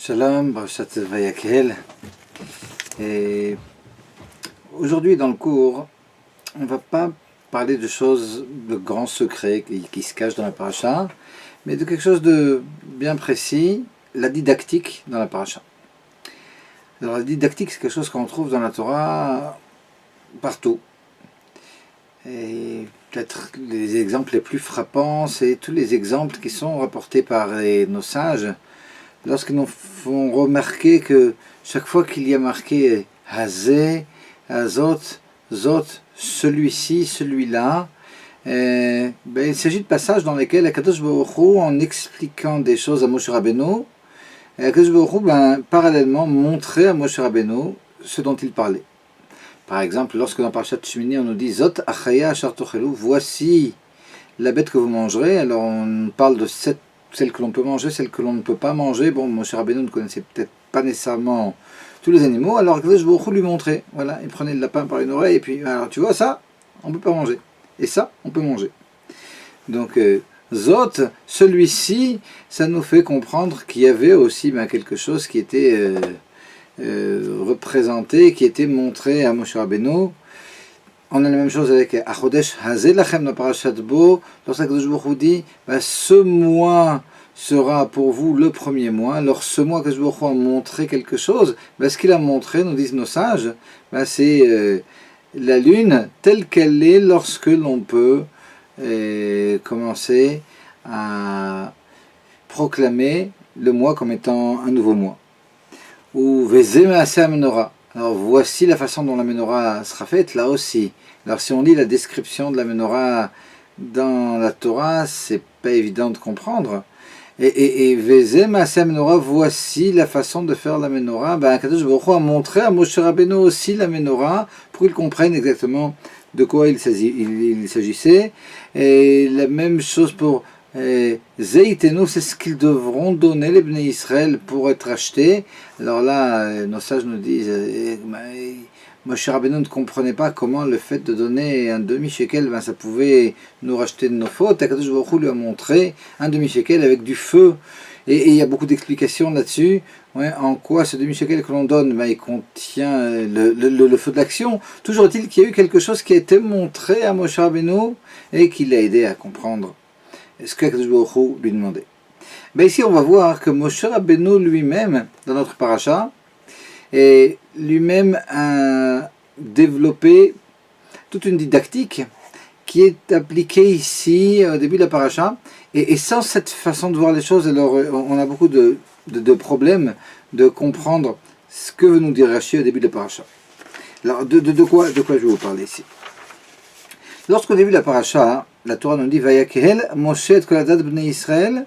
Shalom, Brachat Vayakhel. Et aujourd'hui dans le cours, on ne va pas parler de choses, de grands secrets qui se cachent dans la paracha, mais de quelque chose de bien précis, la didactique dans la paracha. Alors la didactique, c'est quelque chose qu'on trouve dans la Torah partout. Et peut-être les exemples les plus frappants, c'est tous les exemples qui sont rapportés par nos sages, lorsqu'ils nous font remarquer que chaque fois qu'il y a marqué Hazé, Hazot, Zot, celui-ci, celui-là, il s'agit de passages dans lesquels Akadosh Baruch Hu, en expliquant des choses à Moshe Rabbeinu, Akadosh Baruch Hu, parallèlement, montrait à Moshe Rabbeinu ce dont il parlait. Par exemple, lorsque dans Parashat Shmini, on nous dit Zot Achaya Asher Tochelu, voici la bête que vous mangerez. Alors on parle de celle que l'on peut manger, celle que l'on ne peut pas manger. Bon, Moshe Rabbeinu ne connaissait peut-être pas nécessairement tous les animaux, alors Akadosh Baruch Hu lui montrait. Voilà, il prenait le lapin par une oreille, et puis, alors tu vois, ça, on ne peut pas manger. Et ça, on peut manger. Donc, Zot, celui-ci, ça nous fait comprendre qu'il y avait aussi quelque chose qui était représenté, qui était montré à Moshe Rabbeinu. On a la même chose avec Achodesh Hazeh Lachem dans Parashat Bo, lorsque Akadosh Baruch Hu dit ce mois sera pour vous le premier mois. Alors ce mois Akadosh Baruch Hu a montré quelque chose, ce qu'il a montré, nous disent nos sages, c'est la lune telle qu'elle est lorsque l'on peut commencer à proclamer le mois comme étant un nouveau mois. Ou Vezeh Maaseh HaMenorah. Alors voici la façon dont la menorah sera faite, là aussi. Alors si on lit la description de la menorah dans la Torah, c'est pas évident de comprendre. Et Vezeh Maaseh HaMenorah, voici la façon de faire la menorah. Akadosh Baruch Hu a montré à Moshe Rabbeinu aussi la menorah, pour qu'il comprenne exactement de quoi il s'agissait. Et la même chose pour Zeitenu, c'est ce qu'ils devront donner les Bnei Israël pour être achetés. Alors là, nos sages nous disent Moshe Rabbeinu ne comprenait pas comment le fait de donner un demi-shekel, ça pouvait nous racheter de nos fautes. Akadosh Baruch Hu lui a montré un demi-shekel avec du feu. Et il y a beaucoup d'explications là-dessus, en quoi ce demi-shekel que l'on donne, il contient le feu de l'action. Toujours est-il qu'il y a eu quelque chose qui a été montré à Moshe Rabbeinu et qui l'a aidé à comprendre ce que Akadosh Baruch Hu lui demandait. Ici, on va voir que Moshe Rabbeinu lui-même, dans notre paracha, lui-même a développé toute une didactique qui est appliquée ici au début de la paracha. Et sans cette façon de voir les choses, alors on a beaucoup de problèmes de comprendre ce que veut nous dire Rashi au début de la paracha. Alors, de quoi je vais vous parler ici? Lorsqu'au début de la paracha, la Torah nous dit Vayakhel Moshe et kol adat bnei Israël,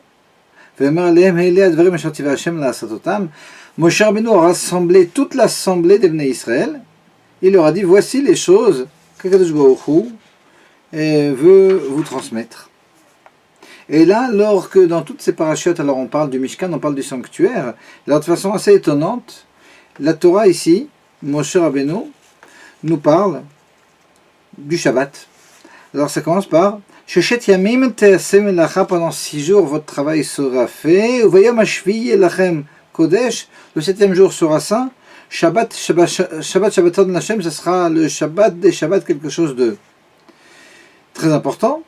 ve'omer alehem hele advarim asher tivah Hashem la'asatotam. Moshe Rabbeinu a rassemblé toute l'assemblée des bnei Israël. Il leur a dit voici les choses qu'Akadosh Baruch Hu veut vous transmettre. Et là, lorsque dans toutes ces parachutes, alors on parle du Mishkan, on parle du sanctuaire, alors de façon assez étonnante, la Torah ici, Moshe Rabbeinu, nous parle du Shabbat. Alors ça commence par Sheshet Yamim Te'aseh Melacha, pendant 6 jours votre travail sera fait. Uvayom Hashvi'i Lachem Kodesh, le 7e jour sera saint. Shabbaton Lachem, ce sera le Shabbat des Shabbats, quelque chose de très important.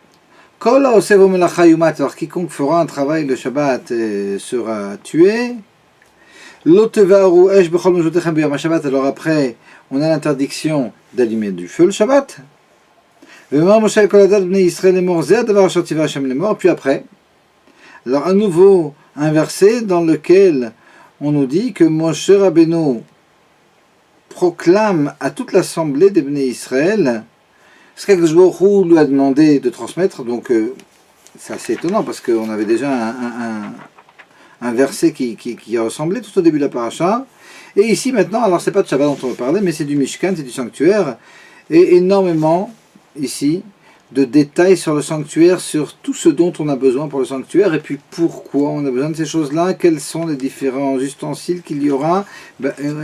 Kol ha'osev melacha yumat, alors quiconque fera un travail le Shabbat sera tué. Lo tevaru esh bechol mezotechem b'yom ha'Shabbat, alors après on a l'interdiction d'allumer du feu le Shabbat. Ve'emar Moshe kol adat bnei Yisrael lemor zeh hadavar asher tivah Hashem lemor, puis après, alors à nouveau un verset dans lequel on nous dit que Moshe Rabbeinu proclame à toute l'assemblée des bnei Israël ce qu'Akadosh Baruch Hu lui a demandé de transmettre. Donc c'est assez étonnant parce qu'on avait déjà un verset qui ressemblait tout au début de la paracha. Et ici maintenant, alors c'est pas de Shabbat dont on va parler, mais c'est du Mishkan, c'est du sanctuaire. Et énormément ici de détails sur le sanctuaire, sur tout ce dont on a besoin pour le sanctuaire, et puis pourquoi on a besoin de ces choses-là, quels sont les différents ustensiles qu'il y aura,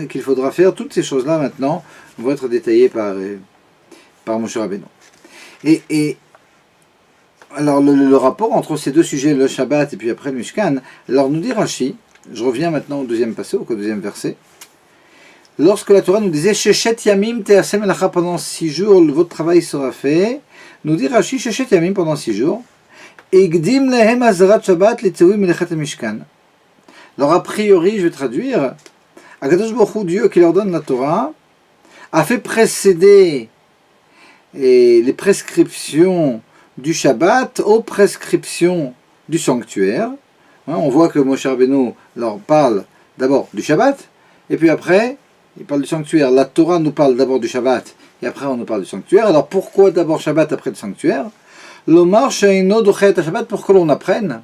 qu'il faudra faire. Toutes ces choses-là maintenant vont être détaillées par Moshe Rabbeinu. Et alors le rapport entre ces deux sujets, le Shabbat et puis après le Mishkan, alors nous dit Rashi Je reviens maintenant au deuxième passage, au deuxième verset. Lorsque la Torah nous disait Shechet Yamim Te'aseh Melacha, pendant 6 jours, votre travail sera fait, nous dit Rashi Shechet Yamim, pendant 6 jours, Egdim Lehem Azarat Shabbat Litzui Melechat Mishkan. Alors a priori, je vais traduire, Akadosh Baruch Hu, Dieu qui leur donne la Torah, a fait précéder les prescriptions du Shabbat aux prescriptions du sanctuaire. On voit que Moshe Rabbeinu leur parle d'abord du Shabbat, et puis après, il parle du sanctuaire. La Torah nous parle d'abord du Shabbat, et après on nous parle du sanctuaire. Alors pourquoi d'abord Shabbat, après le sanctuaire? L'Omar Sheino Dochet Shabbat, pour que l'on apprenne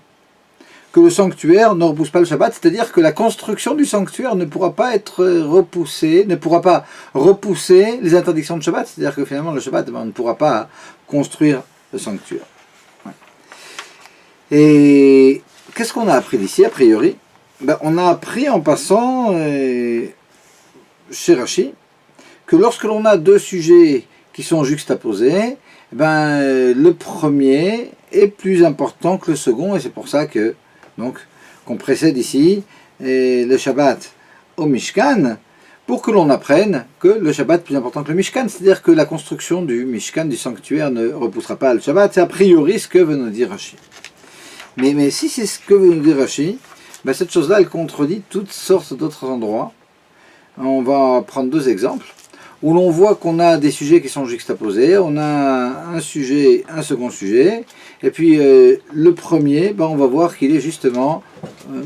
que le sanctuaire ne repousse pas le Shabbat, c'est-à-dire que la construction du sanctuaire ne pourra pas être repoussée, ne pourra pas repousser les interdictions de Shabbat, c'est-à-dire que finalement le Shabbat, on ne pourra pas construire le sanctuaire. Ouais. Et qu'est-ce qu'on a appris d'ici, a priori? On a appris en passant chez Rashi que lorsque l'on a 2 sujets qui sont juxtaposés, le premier est plus important que le second, et c'est pour ça que qu'on précède ici le Shabbat au Mishkan, pour que l'on apprenne que le Shabbat est plus important que le Mishkan, c'est-à-dire que la construction du Mishkan, du sanctuaire, ne repoussera pas le Shabbat. C'est a priori ce que veut nous dire Rashi. Mais si c'est ce que veut nous dire Rashi, cette chose-là, elle contredit toutes sortes d'autres endroits. On va prendre 2 exemples, où l'on voit qu'on a des sujets qui sont juxtaposés, on a un sujet, un second sujet, et puis le premier, on va voir qu'il est justement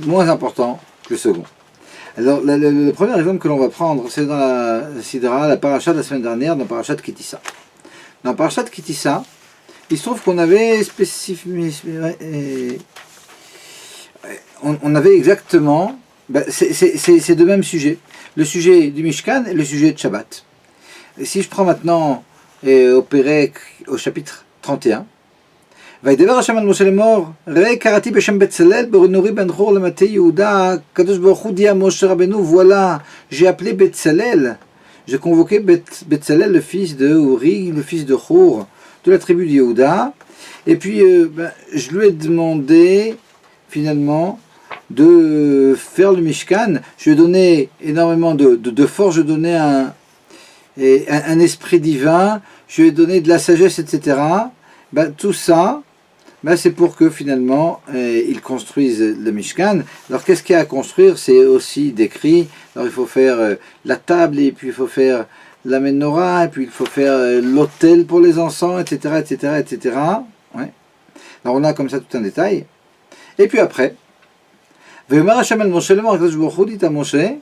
moins important que le second. Alors le premier exemple que l'on va prendre, c'est dans la Sidra, la paracha de la semaine dernière, dans la paracha de Kitissa. Dans la paracha de Kitissa, il se trouve qu'on avait on avait exactement ces 2 mêmes sujets, le sujet du Mishkan et le sujet de Shabbat. Et si je prends maintenant au Pérec, au chapitre 31, וידבר השם אל משה לאמור, ראה קראתי בשם בצלאל בנורי בן חור למטה יהודה, הקדוש ברוך הוא dit à Moshe Rabbeinu, voilà, j'ai appelé Betzalel, j'ai convoqué Betzalel, le fils de Uri, le fils de Hur, de la tribu de Yehuda, et puis je lui ai demandé finalement de faire le Mishkan. Je lui ai donné énormément de force, je lui ai donné un esprit divin, je lui ai donné de la sagesse, etc. Tout ça, c'est pour que finalement ils construisent le Mishkan. Alors qu'est-ce qu'il y a à construire? C'est aussi décrit. Alors il faut faire la table, et puis il faut faire la menorah, et puis il faut faire l'autel pour les encens, etc., etc., etc. Ouais. Alors on a comme ça tout un détail. Et puis après, ויאמר השם אל משה לאמור, הקדוש ברוך הוא dit à Moshe,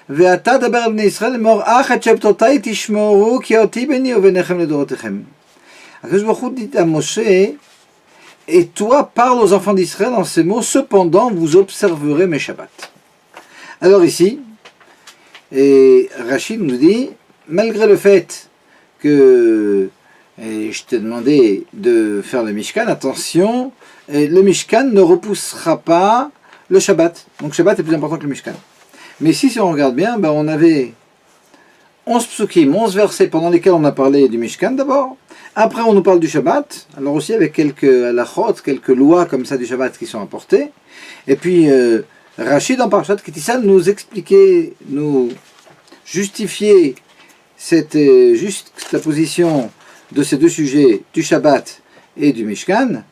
ואתה דבר על בני ישראל לאמור, אך את שבתותי תשמרו, כי אותי ביני וביניכם לדורותיכם. הקדוש ברוך הוא dit à Moshe, et toi parle aux enfants d'Israël en ces mots, cependant vous observerez mes Shabbats. Alors ici, Rachid nous dit, malgré le fait que je t'ai demandé de faire le Mishkan, attention, le Mishkan ne repoussera pas le Shabbat. Donc Shabbat est plus important que le Mishkan. Mais ici, si on regarde bien, on avait 11 psukim, 11 versets pendant lesquels on a parlé du Mishkan d'abord. Après, on nous parle du Shabbat. Alors aussi avec quelques halachot, quelques lois comme ça du Shabbat qui sont apportées. Et puis, Rachid en Parashat Kitissa nous expliquait, nous justifiait cette juxtaposition de ces 2 sujets, du Shabbat et du Mishkan,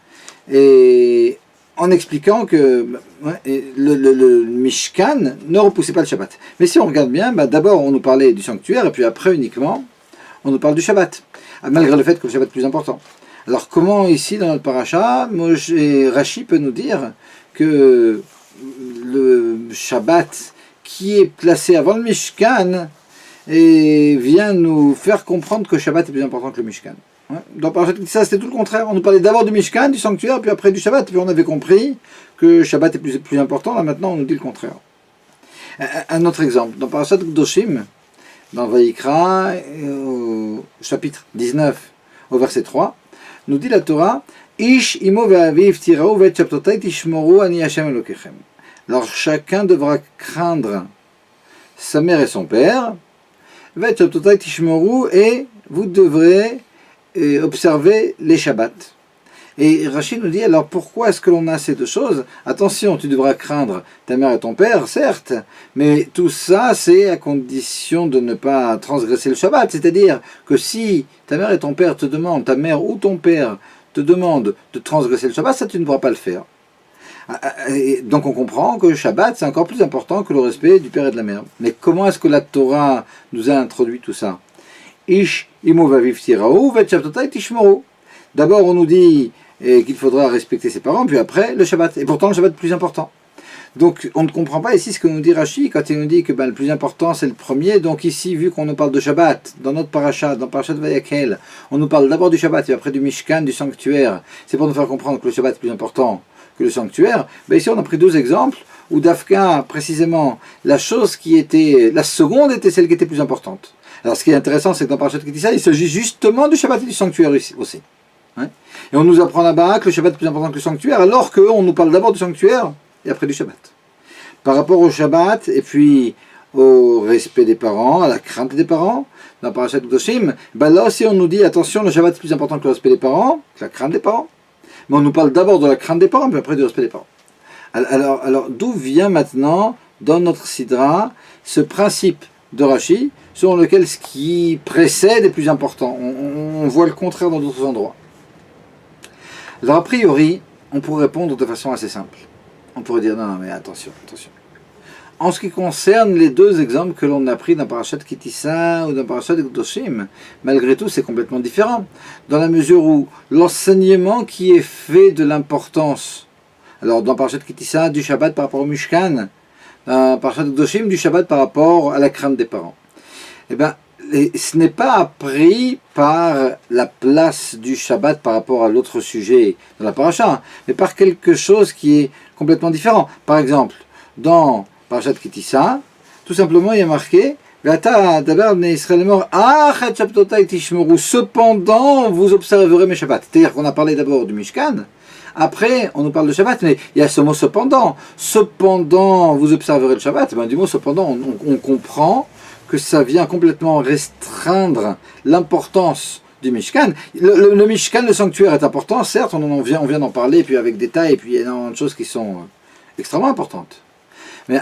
et en expliquant que le Mishkan ne repoussait pas le Shabbat. Mais si on regarde bien, d'abord on nous parlait du sanctuaire, et puis après uniquement, on nous parle du Shabbat, malgré le fait que le Shabbat est plus important. Alors comment ici, dans notre paracha, Rashi peut nous dire que le Shabbat qui est placé avant le Mishkan vient nous faire comprendre que le Shabbat est plus important que le Mishkan. Dans Parashat Kitissa, c'était tout le contraire. On nous parlait d'abord du Mishkan, du sanctuaire, puis après du Shabbat. Puis on avait compris que Shabbat est plus important. Là maintenant, on nous dit le contraire. Un autre exemple. Dans Parashat Kedoshim, dans Vayikra, au chapitre 19, au verset 3, nous dit la Torah, Ish imo ve'aviv tirau ve'et shabtotai tishmoru ani Hashem Elokechem. Alors chacun devra craindre sa mère et son père, ve'et shabtotai tishmoru, et vous devrez observer les Shabbats. Et Rachid nous dit, alors pourquoi est-ce que l'on a ces deux choses? Attention, tu devras craindre ta mère et ton père, certes, mais tout ça, c'est à condition de ne pas transgresser le Shabbat. C'est-à-dire que si ta mère et ton père te demandent, ta mère ou ton père te demande de transgresser le Shabbat, ça tu ne pourras pas le faire. Et donc on comprend que le Shabbat, c'est encore plus important que le respect du père et de la mère. Mais comment est-ce que la Torah nous a introduit tout ça? Ish imo vaviv tiraou vet shabtotai tishmoru. D'abord on nous dit qu'il faudra respecter ses parents, puis après le Shabbat. Et pourtant le Shabbat est le plus important. Donc on ne comprend pas ici ce que nous dit Rashi quand il nous dit que le plus important c'est le premier. Donc ici, vu qu'on nous parle de Shabbat, dans notre parasha, dans Parashat Vayakhel, on nous parle d'abord du Shabbat et après du Mishkan, du sanctuaire. C'est pour nous faire comprendre que le Shabbat est plus important que le sanctuaire. Ben ici on a pris deux exemples où Dafka, précisément, la chose qui était, la seconde était celle qui était plus importante. Alors ce qui est intéressant, c'est que dans Parashat Kitissa, il s'agit justement du Shabbat et du sanctuaire aussi. Hein, et on nous apprend là-bas que le Shabbat est plus important que le sanctuaire, alors qu'on nous parle d'abord du sanctuaire et après du Shabbat. Par rapport au Shabbat, et puis au respect des parents, à la crainte des parents, dans Parashat Kedoshim, ben là aussi on nous dit, attention, le Shabbat est plus important que le respect des parents, que la crainte des parents. Mais on nous parle d'abord de la crainte des parents, puis après du respect des parents. Alors d'où vient maintenant, dans notre Sidra, ce principe de Rashi, selon lequel ce qui précède est plus important? On voit le contraire dans d'autres endroits. Alors a priori, on pourrait répondre de façon assez simple. On pourrait dire, non, mais attention. En ce qui concerne les deux exemples que l'on a pris dans Parashat Kitissa ou dans Parashat Kedoshim, malgré tout, c'est complètement différent. Dans la mesure où l'enseignement qui est fait de l'importance, alors dans Parashat Kitissa, du Shabbat par rapport au Mishkan, dans Parashat Kedoshim, du Shabbat par rapport à la crainte des parents. Eh bien, ce n'est pas appris par la place du Shabbat par rapport à l'autre sujet dans la paracha, mais par quelque chose qui est complètement différent. Par exemple, dans Parashat Kitissa, tout simplement il y a marqué cependant vous observerez mes Shabbats. C'est-à-dire qu'on a parlé d'abord du Mishkan, après on nous parle de Shabbat, mais il y a ce mot cependant. Cependant vous observerez le Shabbat. Du mot cependant on comprend que ça vient complètement restreindre l'importance du Mishkan. Le Mishkan, le sanctuaire est important, certes, on vient d'en parler, et puis avec détail, et puis il y a énormément de choses qui sont extrêmement importantes. Mais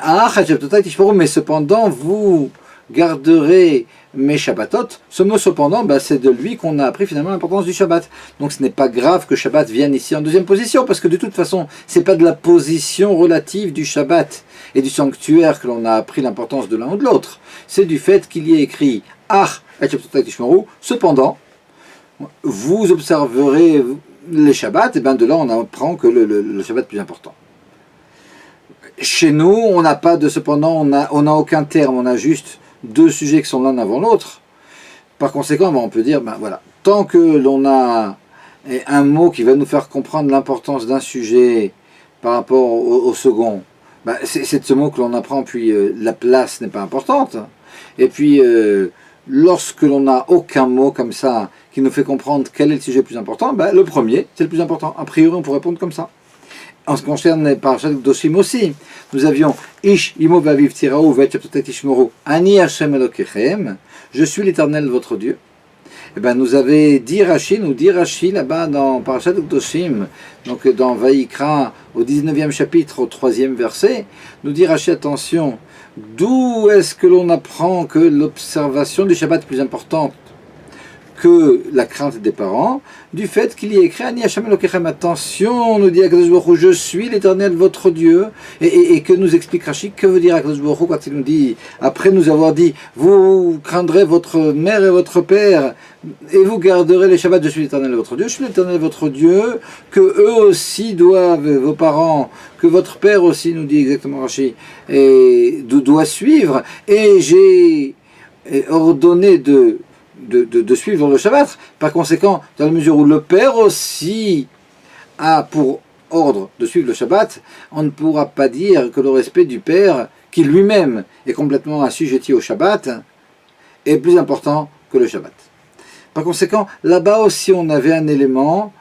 cependant, vous garderez mes Shabbatot. Ce mot cependant, c'est de lui qu'on a appris finalement l'importance du Shabbat. Donc ce n'est pas grave que Shabbat vienne ici en deuxième position, parce que de toute façon, c'est pas de la position relative du Shabbat et du sanctuaire que l'on a appris l'importance de l'un ou de l'autre. C'est du fait qu'il y ait écrit cependant, vous observerez les Shabbats, et de là on apprend que le Shabbat est plus important. Chez nous, on n'a pas de cependant, on n'a aucun terme, on a juste deux sujets qui sont l'un avant l'autre. Par conséquent, on peut dire, voilà, tant que l'on a un mot qui va nous faire comprendre l'importance d'un sujet par rapport au second, c'est de ce mot que l'on apprend, puis la place n'est pas importante. Et puis, lorsque l'on n'a aucun mot comme ça qui nous fait comprendre quel est le sujet le plus important, le premier, c'est le plus important. A priori, on pourrait répondre comme ça. En ce qui concerne les Parashat Kedoshim aussi, nous avions Ish imo vaviv tiraou vet shabtotai tishmoru ani Hashem Elokechem, je suis l'Éternel votre Dieu. Nous dit Rashi là-bas dans Parashat Kedoshim, donc dans Vaïkra, au 19e chapitre, au 3e verset, nous dit Rashi, attention, d'où est-ce que l'on apprend que l'observation du Shabbat est plus importante que la crainte des parents, du fait qu'il y a écrit Ani Hashem Elokechem, attention, nous dit Akadosh Baruch Hu, je suis l'Éternel votre Dieu, et que nous explique Rashi, que veut dire Akadosh Baruch Hu quand il nous dit, après nous avoir dit, vous craindrez votre mère et votre père, et vous garderez les Shabbats, je suis l'Éternel votre Dieu, je suis l'Éternel votre Dieu, que eux aussi doivent, vos parents, que votre père aussi, nous dit exactement Rashi, et doit suivre, et j'ai ordonné de suivre le Shabbat. Par conséquent, dans la mesure où le père aussi a pour ordre de suivre le Shabbat, on ne pourra pas dire que le respect du père, qui lui-même est complètement assujetti au Shabbat, est plus important que le Shabbat. Par conséquent, là-bas aussi on avait un élément,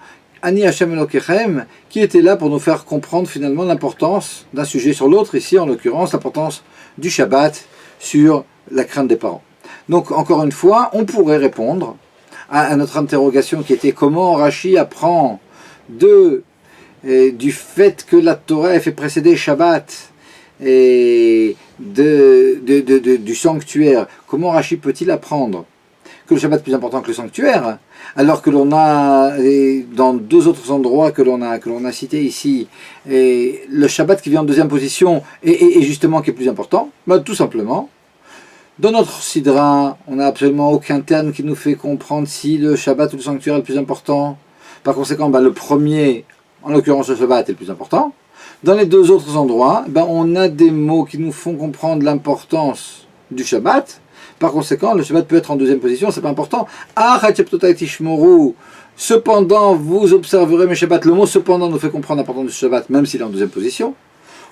Ani Hashem Elokechem, qui était là pour nous faire comprendre finalement l'importance d'un sujet sur l'autre, ici en l'occurrence l'importance du Shabbat sur la crainte des parents. Donc, encore une fois, on pourrait répondre à notre interrogation qui était comment Rashi apprend du fait que la Torah a fait précéder Shabbat et du sanctuaire, comment Rashi peut-il apprendre que le Shabbat est plus important que le sanctuaire, alors que l'on a, dans deux autres endroits que l'on a cités ici, et le Shabbat qui vient en deuxième position et justement qui est plus important? Tout simplement, dans notre Sidra, on n'a absolument aucun terme qui nous fait comprendre si le Shabbat ou le sanctuaire est le plus important. Par conséquent, le premier, en l'occurrence le Shabbat, est le plus important. Dans les deux autres endroits, on a des mots qui nous font comprendre l'importance du Shabbat. Par conséquent, le Shabbat peut être en deuxième position, c'est pas important. Cependant, vous observerez mes Shabbats. Le mot cependant nous fait comprendre l'importance du Shabbat, même s'il est en deuxième position.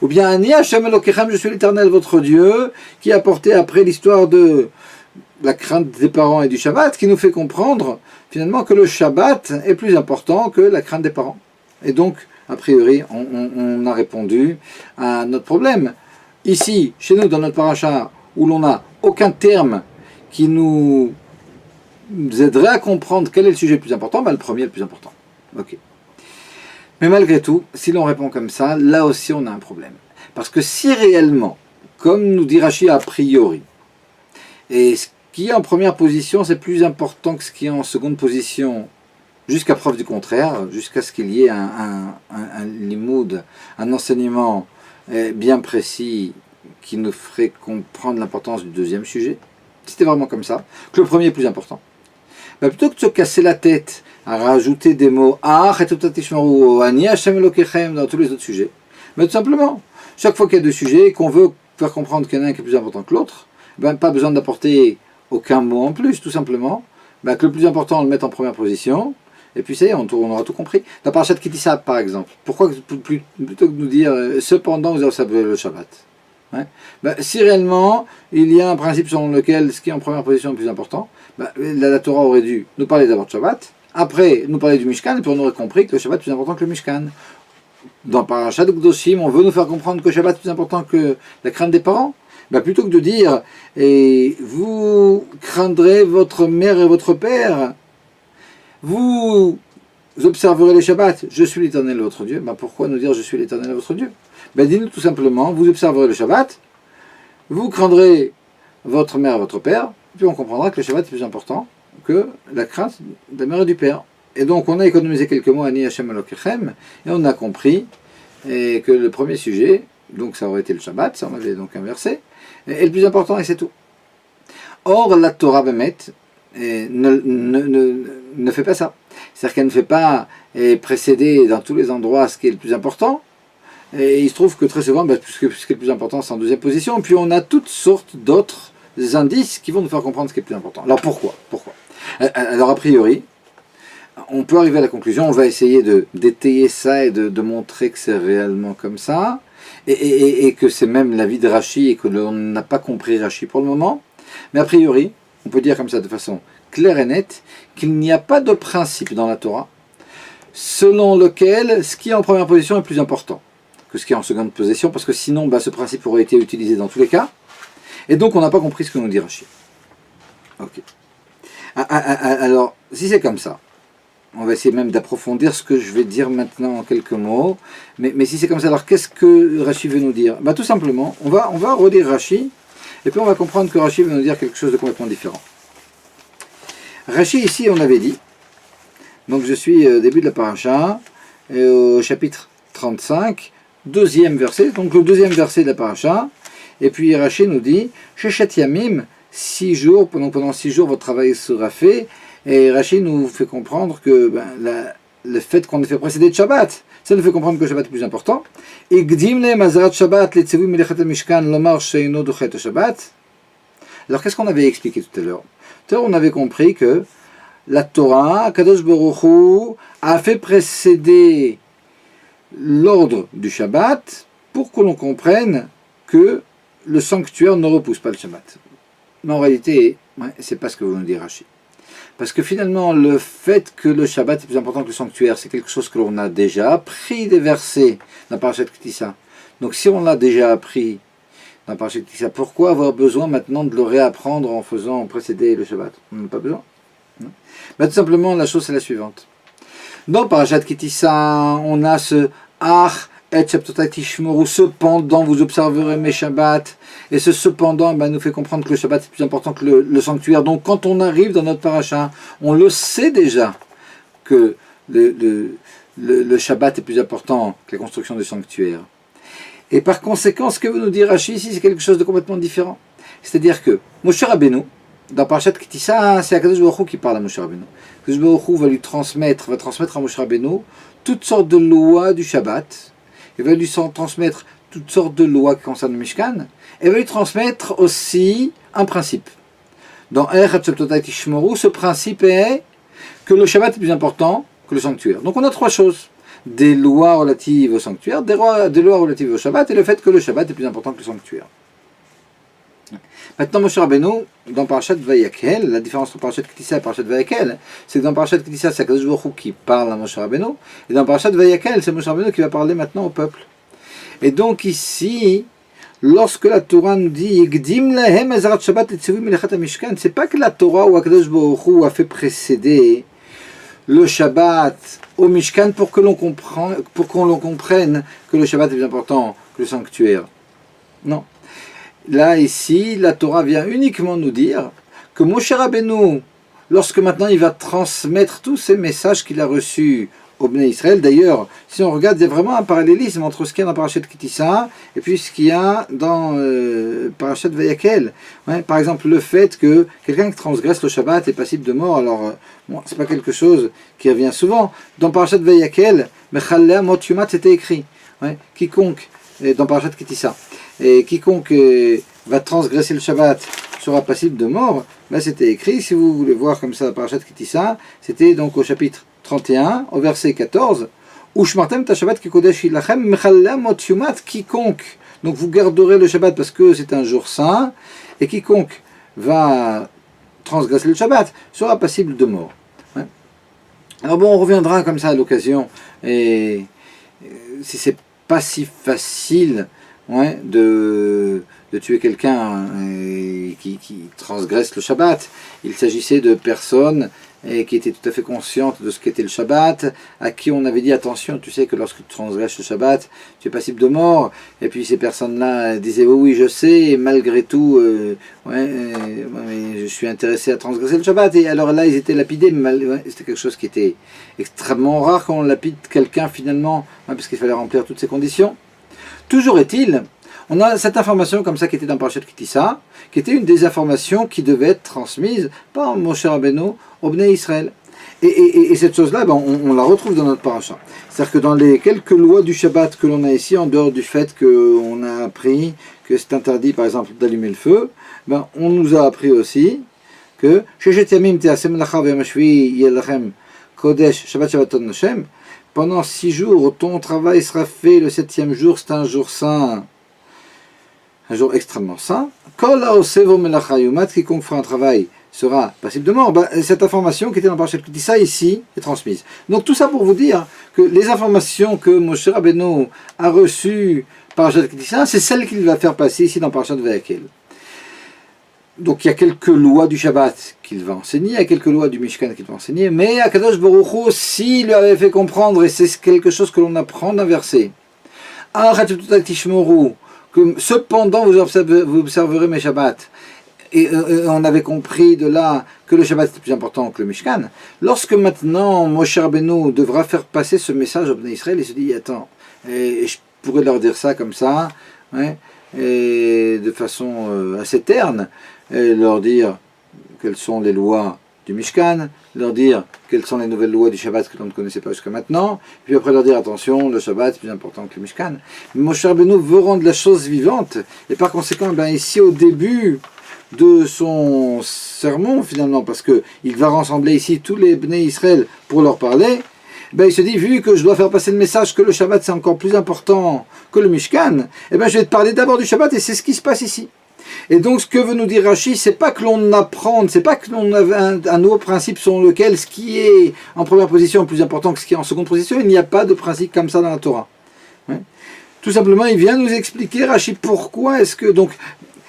Ou bien, Ani Hashem Elokechem, je suis l'Éternel, votre Dieu, qui a porté après l'histoire de la crainte des parents et du Shabbat, qui nous fait comprendre finalement que le Shabbat est plus important que la crainte des parents. Et donc, a priori, on a répondu à notre problème. Ici, chez nous, dans notre paracha, où l'on n'a aucun terme qui nous aiderait à comprendre quel est le sujet le plus important, le premier est le plus important. Ok. Mais malgré tout, si l'on répond comme ça, là aussi on a un problème. Parce que si réellement, comme nous dit Rashi a priori, et ce qui est en première position, c'est plus important que ce qui est en seconde position, jusqu'à preuve du contraire, jusqu'à ce qu'il y ait un limoud, un enseignement bien précis qui nous ferait comprendre l'importance du deuxième sujet, si c'était vraiment comme ça, que le premier est plus important. Plutôt que de se casser la tête à rajouter des mots dans tous les autres sujets, tout simplement, chaque fois qu'il y a deux sujets, qu'on veut faire comprendre qu'il y en a un qui est plus important que l'autre, pas besoin d'apporter aucun mot en plus, tout simplement, que le plus important on le mette en première position, et puis ça y est, on aura tout compris. Dans Parashat Kitissa, par exemple, pourquoi plutôt que de nous dire cependant vous observez le Shabbat, si réellement il y a un principe selon lequel ce qui est en première position est le plus important, la Torah aurait dû nous parler d'abord de Shabbat, après nous parler du Mishkan, et puis on aurait compris que le Shabbat est plus important que le Mishkan. Dans Parashat Kedoshim, on veut nous faire comprendre que le Shabbat est plus important que la crainte des parents. Plutôt que de dire vous craindrez votre mère et votre père, vous observerez le Shabbat, je suis l'Éternel votre Dieu. Pourquoi nous dire je suis l'Éternel votre Dieu? Dis-nous tout simplement, vous observerez le Shabbat, vous craindrez votre mère et votre père, puis on comprendra que le Shabbat est plus important que la crainte de la mère et du père. Et donc on a économisé quelques mots, Ani Hashem Elokechem, et on a compris que le premier sujet, donc ça aurait été le Shabbat, ça on avait donc inversé, est le plus important et c'est tout. Or la Torah Bemet ne fait pas ça. C'est-à-dire qu'elle ne fait pas précéder dans tous les endroits ce qui est le plus important, et il se trouve que très souvent, ce qui est le plus important c'est en deuxième position, et puis on a toutes sortes d'autres indices qui vont nous faire comprendre ce qui est le plus important. Alors pourquoi Alors a priori, on peut arriver à la conclusion, on va essayer d'étayer ça et de montrer que c'est réellement comme ça, et que c'est même l'avis de Rashi, et que l'on n'a pas compris Rashi pour le moment, mais a priori, on peut dire comme ça de façon claire et nette, qu'il n'y a pas de principe dans la Torah, selon lequel ce qui est en première position est plus important que ce qui est en seconde position, parce que sinon ce principe aurait été utilisé dans tous les cas, et donc on n'a pas compris ce que nous dit Rashi. Ok. Alors, si c'est comme ça, on va essayer même d'approfondir ce que je vais dire maintenant en quelques mots, mais si c'est comme ça, alors qu'est-ce que Rashi veut nous dire? Tout simplement, on va redire Rashi, et puis on va comprendre que Rashi veut nous dire quelque chose de complètement différent. Rashi ici, on avait dit, donc je suis au début de la paracha, et au chapitre 35, deuxième verset, donc le deuxième verset de la paracha, et puis Rashi nous dit, Sheshet Yamim, 6 jours, pendant 6 jours votre travail sera fait, et Rashi nous fait comprendre que le fait qu'on ait fait précéder de Shabbat, ça nous fait comprendre que le Shabbat est plus important. Et Gdimle Mazarat Shabbat, Letzevu Melechet Mishkan, Lomar Sheino Dochet Shabbat. Alors qu'est-ce qu'on avait expliqué tout à l'heure? Tout à l'heure on avait compris que la Torah, Kadosh Baruch Hu, a fait précéder l'ordre du Shabbat pour que l'on comprenne que le sanctuaire ne repousse pas le Shabbat. Mais en réalité, c'est pas ce que vous nous dites Rashi. Parce que finalement, le fait que le Shabbat est plus important que le sanctuaire, c'est quelque chose que l'on a déjà appris des versets dans Parashat Kitissa. Donc si on l'a déjà appris dans Parashat Kitissa, pourquoi avoir besoin maintenant de le réapprendre en faisant précéder le Shabbat? On n'a pas besoin. Tout simplement, la chose est la suivante. Dans Parashat Ki Tisa, on a ce Ach et Shabtotai Tishmoru, cependant vous observerez mes Shabbats, et ce cependant nous fait comprendre que le Shabbat est plus important que le sanctuaire. Donc quand on arrive dans notre paracha, on le sait déjà que le Shabbat est plus important que la construction du sanctuaire. Et par conséquent, ce que veut nous dire Rashi ici, c'est quelque chose de complètement différent. C'est-à-dire que Moshe Rabbeinu, dans Parashat Ki Tisa, c'est Akadosh Baruch Hu qui parle à Moshe Rabbeinu. Akadosh Baruch Hu va transmettre à Moshe Rabbeinu toutes sortes de lois du Shabbat. Il va lui transmettre toutes sortes de lois qui concernent le Mishkan. Et il va lui transmettre aussi un principe. Dans Er Hatzeptotai Tishmoru, ce principe est que le Shabbat est plus important que le sanctuaire. Donc on a trois choses. Des lois relatives au sanctuaire, des lois relatives au Shabbat, et le fait que le Shabbat est plus important que le sanctuaire. Maintenant, Moshe Rabbeinu, dans Parashat Vayakel, la différence entre Parashat Ki Tisa et Parashat Vayakel, c'est que dans Parashat Ki Tisa, c'est Akadosh Baruch Hu qui parle à Moshe Rabbeinu, et dans Parashat Vayakel, c'est Moshe Rabbeinu qui va parler maintenant au peuple. Et donc ici, lorsque la Torah nous dit Yigdim lahem ezarat Shabbat etzivim melechat hamishkan, c'est pas que la Torah ou Akadosh Baruch Hu a fait précéder le Shabbat au Mishkan pour qu'on comprenne que le Shabbat est plus important que le sanctuaire. Non. Là, ici, la Torah vient uniquement nous dire que Moshe Rabbeinu, lorsque maintenant il va transmettre tous ces messages qu'il a reçus au Bnei Israël, d'ailleurs, si on regarde, il y a vraiment un parallélisme entre ce qu'il y a dans Parashat Ki Tisa et puis ce qu'il y a dans Parashat Vayakel. Ouais, par exemple, le fait que quelqu'un qui transgresse le Shabbat est passible de mort, alors, bon, c'est pas quelque chose qui revient souvent. Dans Parashat Vayakel, Mechalea Mot Yumat, c'était écrit. Ouais, quiconque, dans Parashat Ki Tisa, et quiconque va transgresser le Shabbat sera passible de mort. Là, c'était écrit, si vous voulez voir comme ça, Parashat Ki Tisa, c'était donc au chapitre 31, au verset 14, Ushmartem ta Shabbat ki kodesh ilachem mechalea mot yumat, quiconque, donc vous garderez le Shabbat parce que c'est un jour saint, et quiconque va transgresser le Shabbat sera passible de mort. Ouais. Alors bon, on reviendra comme ça à l'occasion, et si c'est pas si facile, ouais, de tuer quelqu'un qui transgresse le Shabbat. Il s'agissait de personnes qui étaient tout à fait conscientes de ce qu'était le Shabbat, à qui on avait dit attention, tu sais que lorsque tu transgresses le Shabbat, tu es passible de mort. Et puis ces personnes-là disaient oui, je sais, et malgré tout, je suis intéressé à transgresser le Shabbat. Et alors là, ils étaient lapidés, mais c'était quelque chose qui était extrêmement rare quand on lapide quelqu'un finalement, parce qu'il fallait remplir toutes ces conditions. Toujours est-il, on a cette information comme ça qui était dans Parashat Ki Tisa, qui était une des informations qui devait être transmise par Moshe Rabbeinu au Bnei Israël. Et cette chose-là, on la retrouve dans notre paracha. C'est-à-dire que dans les quelques lois du Shabbat que l'on a ici, en dehors du fait qu'on a appris que c'est interdit, par exemple, d'allumer le feu, on nous a appris aussi que pendant 6 jours, ton travail sera fait, le 7e jour, c'est un jour saint, un jour extrêmement saint. Quiconque fera un travail sera passible de mort. Cette information qui était dans Parashat Ki Tisa ici est transmise. Donc tout ça pour vous dire que les informations que Moshe Rabbeinu a reçues par Parashat Ki Tisa, c'est celles qu'il va faire passer ici dans Parashat Vayakel. Donc il y a quelques lois du Shabbat qu'il va enseigner, il y a quelques lois du Mishkan qu'il va enseigner, mais Akadosh Baruch Hu, s'il lui avait fait comprendre, et c'est quelque chose que l'on apprend d'un verset, que cependant vous observerez mes Shabbats, et on avait compris de là que le Shabbat était plus important que le Mishkan. Lorsque maintenant Moshe Rabbeinu devra faire passer ce message au Bnei Israël, il se dit attends, je pourrais leur dire ça comme ça, ouais, et de façon assez terne, et leur dire quelles sont les lois du Mishkan, leur dire quelles sont les nouvelles lois du Shabbat que l'on ne connaissait pas jusqu'à maintenant, puis après leur dire attention, le Shabbat est plus important que le Mishkan. Mais Moshe Rabbeinu veut rendre la chose vivante, et par conséquent, ici au début de son sermon finalement, parce qu'il va rassembler ici tous les Bnei Israël pour leur parler, il se dit, vu que je dois faire passer le message que le Shabbat c'est encore plus important que le Mishkan, je vais te parler d'abord du Shabbat, et c'est ce qui se passe ici. Et donc ce que veut nous dire Rashi, c'est pas que l'on apprenne, c'est pas que l'on a un nouveau principe selon lequel ce qui est en première position est plus important que ce qui est en seconde position. Il n'y a pas de principe comme ça dans la Torah. Ouais. Tout simplement, il vient nous expliquer, Rashi, pourquoi est-ce que... Donc,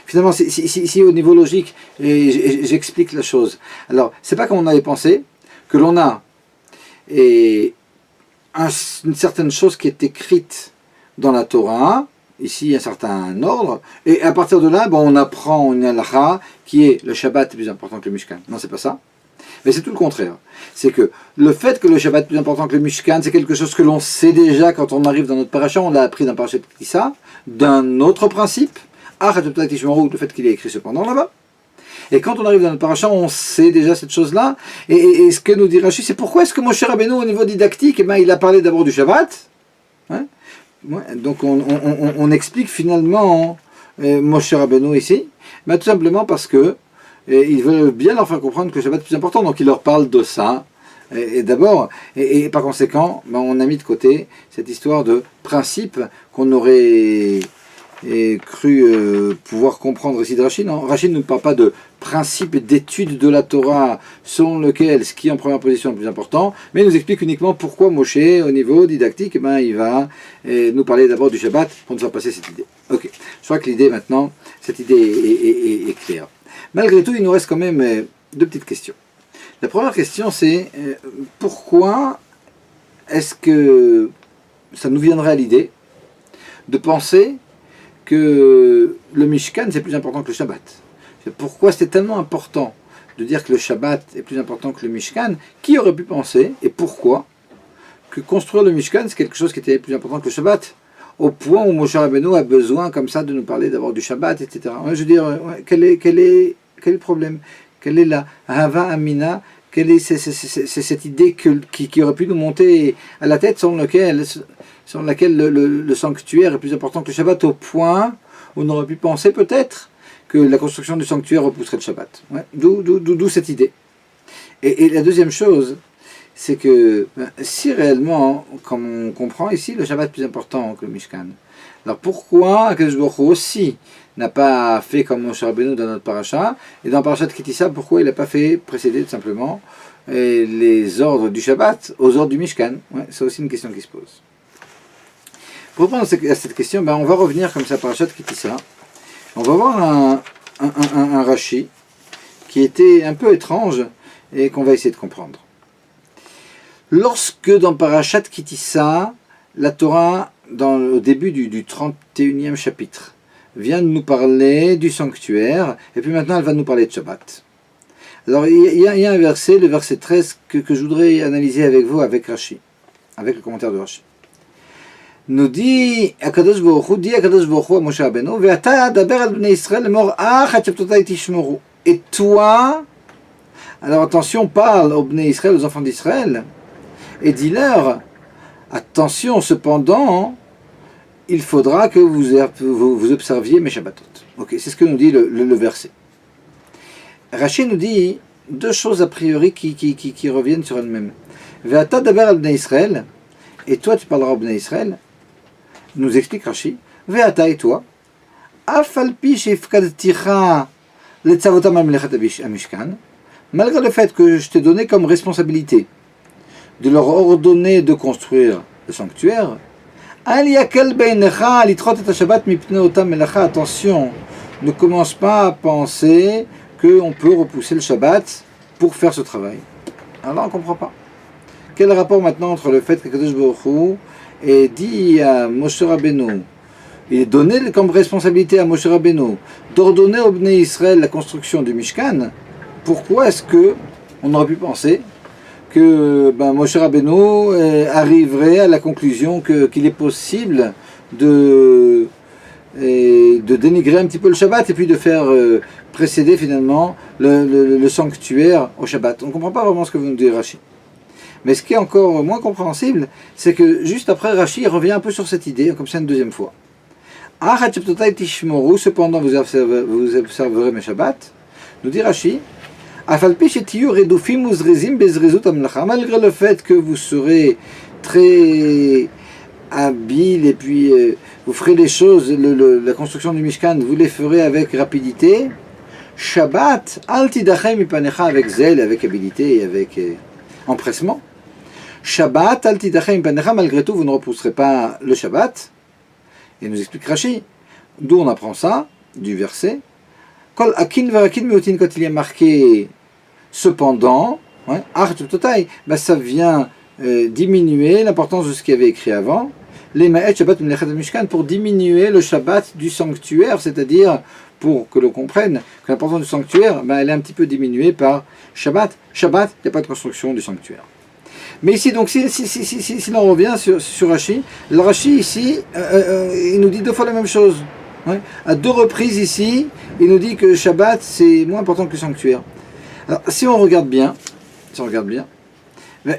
finalement, si au niveau logique, j'explique la chose. Alors, c'est pas comme on avait pensé, que l'on a une certaine chose qui est écrite dans la Torah, ici un certain ordre, et à partir de là, on apprend une halakha qui est le Shabbat est plus important que le Mishkan. Non, c'est pas ça. Mais c'est tout le contraire. C'est que le fait que le Shabbat est plus important que le Mishkan, c'est quelque chose que l'on sait déjà quand on arrive dans notre paracha, on l'a appris dans Parashat Kitissa, d'un autre principe, le fait qu'il est écrit cependant là-bas. Et quand on arrive dans notre paracha, on sait déjà cette chose-là. Et ce que nous dit Rashi, c'est pourquoi est-ce que Moshe Rabbeinu, au niveau didactique, il a parlé d'abord du Shabbat. Hein? Donc on explique finalement Moshe Rabbeinu ici, tout simplement parce que il veut bien leur faire comprendre que le Shabbat est plus important, donc il leur parle de ça. Et d'abord, et par conséquent, on a mis de côté cette histoire de principe qu'on aurait cru pouvoir comprendre ici de Rachid. Non, Rachid ne parle pas de principe d'étude de la Torah selon lequel ce qui est en première position est le plus important, mais il nous explique uniquement pourquoi Moshe, au niveau didactique, il va nous parler d'abord du Shabbat pour nous faire passer cette idée. Ok, je crois que l'idée maintenant, cette idée est claire. Malgré tout, il nous reste quand même deux petites questions. La première question, c'est pourquoi est-ce que ça nous viendrait à l'idée de penser que le Mishkan c'est plus important que le Shabbat? Pourquoi c'était tellement important de dire que le Shabbat est plus important que le Mishkan? Qui aurait pu penser, et pourquoi, que construire le Mishkan c'est quelque chose qui était plus important que le Shabbat, au point où Moshe Rabbeinu a besoin comme ça de nous parler d'abord du Shabbat, etc. Je veux dire, quel est le problème? Quelle est la Hava Amina? Quelle est cette idée qui aurait pu nous monter à la tête selon laquelle le sanctuaire est plus important que le Shabbat, au point où on aurait pu penser peut-être que la construction du sanctuaire repousserait le Shabbat. Ouais. D'où cette idée. Et la deuxième chose, c'est que si réellement, comme on comprend ici, le Shabbat est plus important que le Mishkan, alors pourquoi Akadosh Baruch Hu aussi n'a pas fait comme Moshe Rabbeinu dans notre paracha, et dans Parashat Kitissa, pourquoi il n'a pas fait précéder tout simplement les ordres du Shabbat aux ordres du Mishkan? Ouais, c'est aussi une question qui se pose. Pour répondre à cette question, on va revenir comme ça à Parashat Kitissa. On va voir un Rashi qui était un peu étrange et qu'on va essayer de comprendre. Lorsque dans Parashat Kitissa, la Torah, au début du 31e chapitre, vient de nous parler du sanctuaire, et puis maintenant elle va nous parler de Shabbat. Alors il y a un verset, le verset 13, que je voudrais analyser avec vous, avec Rashi, avec le commentaire de Rashi. Nous dit Akadosh Baruch Hu à Moshe Rabbeinu, Ve'ata daber al bnei Israël lemor chatiptotai tishmoru. Et toi, alors attention, parle aux bnei Israël, aux enfants d'Israël, et dis-leur, attention cependant, il faudra que vous observiez mes Shabbatot. Ok, c'est ce que nous dit le verset. Rachid nous dit deux choses a priori qui reviennent sur elles-mêmes. Ve'ata daber al bnei Israël, et toi tu parleras aux bnei Israël, nous explique Rashi, Ve'ata et toi, Afalpi shefkadticha letzavotam al-melechat amishkan, malgré le fait que je t'ai donné comme responsabilité de leur ordonner de construire le sanctuaire, attention, ne commence pas à penser qu'on peut repousser le Shabbat pour faire ce travail. Alors là, on ne comprend pas. Quel rapport maintenant entre le fait que Kadosh Baruch Hu ait dit à Moshe Rabbeinu, il est donné comme responsabilité à Moshe Rabbeinu d'ordonner au Bnei Israël la construction du Mishkan? Pourquoi est-ce que on aurait pu penser que Moshe Rabbeinu arriverait à la conclusion qu'il est possible de dénigrer un petit peu le Shabbat et puis de faire précéder finalement le sanctuaire au Shabbat? On ne comprend pas vraiment ce que vous nous dites, Rashi. Mais ce qui est encore moins compréhensible, c'est que juste après, Rashi revient un peu sur cette idée, comme ça une deuxième fois. Cependant, vous observerez mes Shabbats, nous dit Rashi, malgré le fait que vous serez très habile et puis vous ferez les choses, la construction du Mishkan, vous les ferez avec rapidité, Shabbat, altidachem ipanecha, avec zèle, avec habileté et avec empressement. Shabbat, altidachem ipanecha, malgré tout, vous ne repousserez pas le Shabbat. Et nous explique Rashi, d'où on apprend ça, du verset. Kol akin verakin meutin, quand il y a marqué cependant, ça vient diminuer l'importance de ce qu'il y avait écrit avant, les Ma'et Shabbat Melechat Mishkan, pour diminuer le Shabbat du sanctuaire, c'est-à-dire, pour que l'on comprenne que l'importance du sanctuaire, elle est un petit peu diminuée par Shabbat. Shabbat, il n'y a pas de construction du sanctuaire. Mais ici, donc, si l'on revient sur Rashi, le Rashi ici, il nous dit deux fois la même chose. Ouais. À deux reprises ici, il nous dit que Shabbat, c'est moins important que le sanctuaire. Alors, si on regarde bien,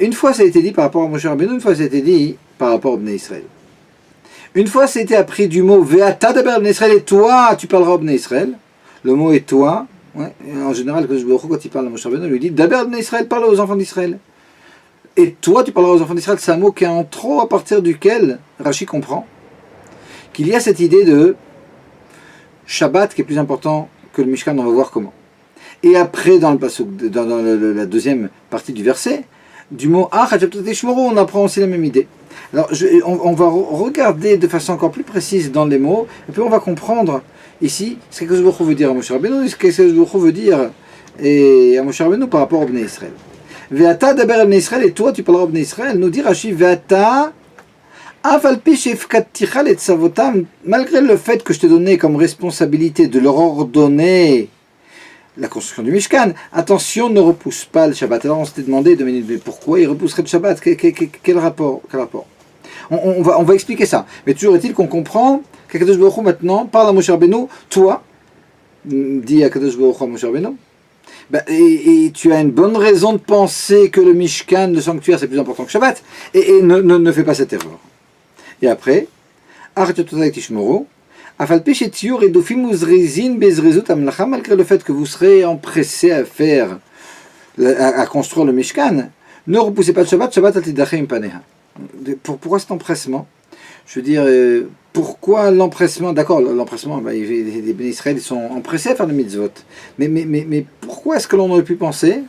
une fois ça a été dit par rapport à Moshe Rabbeinu, une fois ça a été dit par rapport au Bnei Israël. Une fois ça a été appris du mot Ve'ata daber Bnei Israël, et toi tu parleras au Bnei Israël. Le mot est toi. Ouais. En général, quand il parle à Moshe Rabbeinu, il lui dit Daber Bnei Israël, parle aux enfants d'Israël. Et toi tu parleras aux enfants d'Israël, c'est un mot qui est en trop, à partir duquel Rashi comprend qu'il y a cette idée de Shabbat qui est plus important que le Mishkan, on va voir comment. Et après, dans la deuxième partie du verset, du mot on apprend aussi la même idée. Alors, on va regarder de façon encore plus précise dans les mots, et puis on va comprendre ici ce que Baruch Hu veut dire à Moshe Rabbeinu, ce que Baruch Hu veut dire à Moshe Rabbeinu par rapport au Bnei Israël. Ve'ata daber al Bnei Israël, et toi tu parleras au Bnei Israël, nous dit Rashi, Ve'ata malgré le fait que je t'ai donné comme responsabilité de leur ordonner la construction du Mishkan, attention, ne repousse pas le Shabbat. Alors on s'était demandé, mais pourquoi il repousserait le Shabbat? Quel rapport? On va expliquer ça. Mais toujours est-il qu'on comprend qu'Akadosh Baruch Hu maintenant parle à Moshe Rabbeinu, toi, dit Akadosh Baruch Hu à Moshe Rabbeinu, et tu as une bonne raison de penser que le Mishkan, le sanctuaire, c'est plus important que Shabbat, et ne fais pas cette erreur. Et après, malgré le fait que vous serez empressés à faire, à construire le Mishkan, ne repoussez pas le Shabbat, Pourquoi cet empressement? Je veux dire, pourquoi l'empressement? D'accord, l'empressement, les Bnei Israël ils sont empressés à faire le mitzvot. Mais pourquoi est-ce que l'on aurait pu penser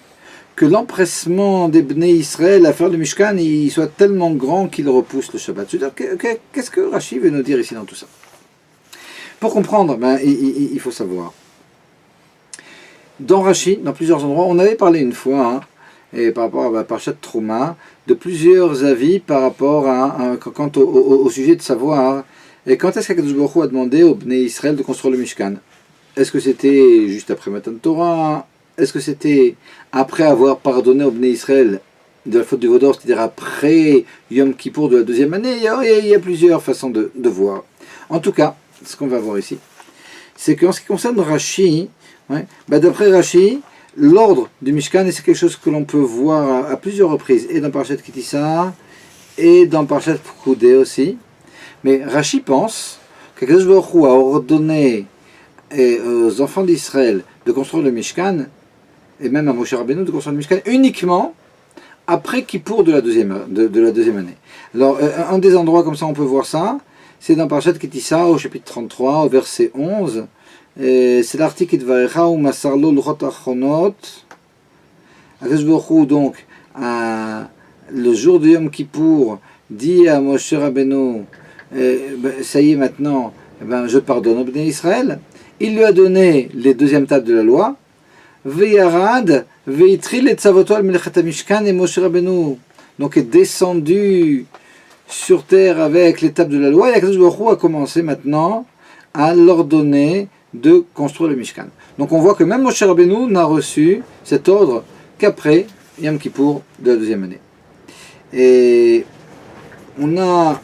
que l'empressement des Bnei Israël à faire le Mishkan il soit tellement grand qu'il repousse le Shabbat? Je veux dire, qu'est-ce que Rashi veut nous dire ici dans tout ça? Pour comprendre, il faut savoir. Dans Rashi, dans plusieurs endroits, on avait parlé une fois, et par rapport à Parashat Trouma, de plusieurs avis par rapport quant au sujet de savoir et quand est-ce qu'Akadosh Baruch Hu a demandé au Bnei Israël de construire le Mishkan. Est-ce que c'était juste après Matan Torah? Est-ce que c'était après avoir pardonné au Bnei Israël de la faute du Vaudor, c'est-à-dire après Yom Kippour de la deuxième année? Il y a plusieurs façons de voir. En tout cas, ce qu'on va voir ici, c'est qu'en ce qui concerne Rashi, d'après Rashi, l'ordre du Mishkan, et c'est quelque chose que l'on peut voir à plusieurs reprises, et dans Parashat Kitissa, et dans Parashat Pekudei aussi. Mais Rashi pense qu'Akadosh Baruch Hu a ordonné aux enfants d'Israël de construire le Mishkan, et même à Moshe Rabbeinu de construire le Mishkan, uniquement après Kippour de la deuxième année. Alors, un des endroits comme ça on peut voir ça, c'est dans Parashat Kitissa, au chapitre 33, au verset 11, c'est l'article Idvarecha ou Masarlo Luchot Achonot. Akadosh Baruch Hu, donc, le jour de Yom Kippour, dit à Moshe Rabbeinu, ça y est maintenant, je pardonne au Bnei Israël. Il lui a donné les deuxièmes tables de la loi. Veyarad, veitril et tzavotoal melechat mishkan, et Moshe Rabbeinu donc est descendu sur terre avec les tables de la loi, et Akadosh Baruch Hu a commencé maintenant à l'ordonner de construire le Mishkan. Donc on voit que même Moshe Rabbeinu n'a reçu cet ordre qu'après Yom Kippour de la deuxième année. Et on a